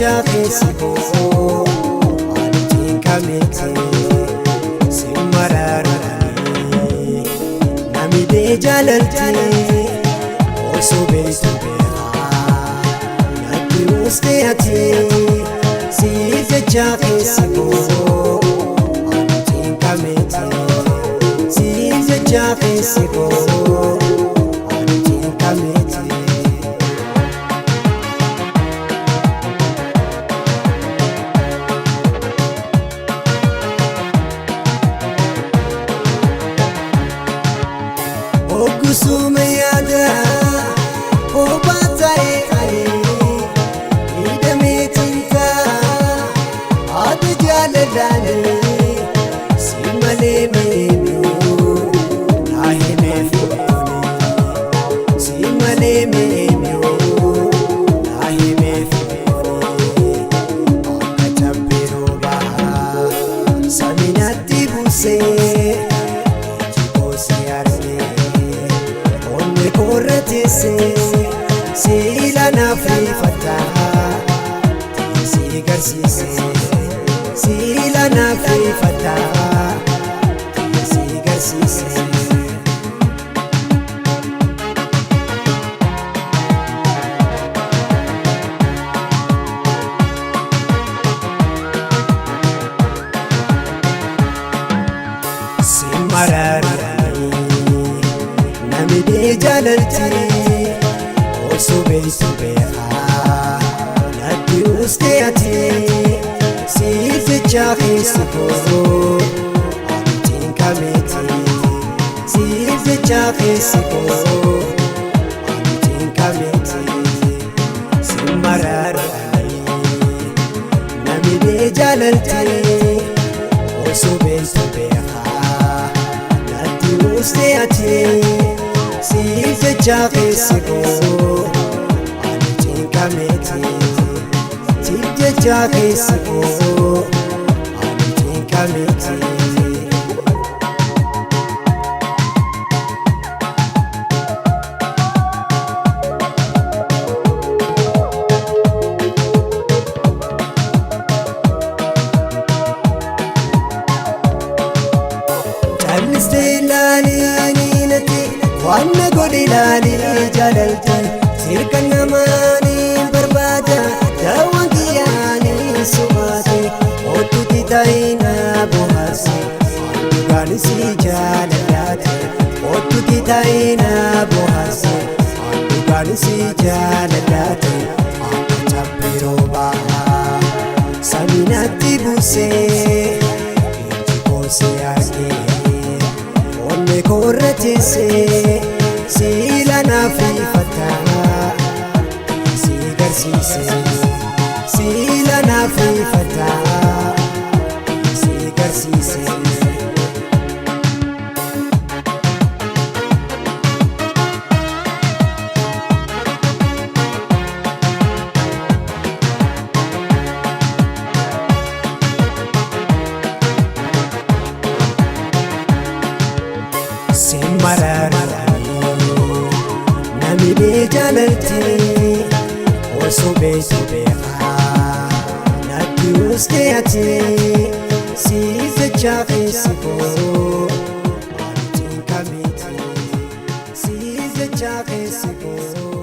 jecha keessa koo ittiin kamete simmararanii namidee jaalaltee osoo beektu beekaa natti uustee ati si jecha keessa koo ittiin kamete si jecha keessa koo ittiin kamete. Ogusuma yaada obaatae idamitinta ati jaaladhaane si malee meemyu naa himeef si malee meemyu naa himeef akka cabbii roobaa saminatti buusee korretese sila nafifata si garsise sila nafifata si garsise simmararanii namidee jaalaltee osoo beektu beekaa natti uustee ati si jecha keessa koo ittiin kamete si jecha keessa koo ittiin kamete simmararanii namidee jaalaltee osoo beektu beekaa natti uustee ati si jecha keessa koo ittiin kamete si jecha keessa koo ittiin kamete. Callistee ilaalii natti wanna godhe ilaalii jaalalta sirka namaanii barbaada daawwan kiyyaanii sumaate otuuti taa'ina bohaarse dhugaan si jaalalaate otuuti taa'ina bohaarse dhugaan si jaalalaate akka cabbii roobaa saminatti buusee iji koosee argee korretese sila nafifata si garsise sila nafifata si garsise. Simmararanii namidee jaalaltee osoo beektu beekaa natti uustee ati si jecha keessa koo ittiin kamete si jecha keessa koo.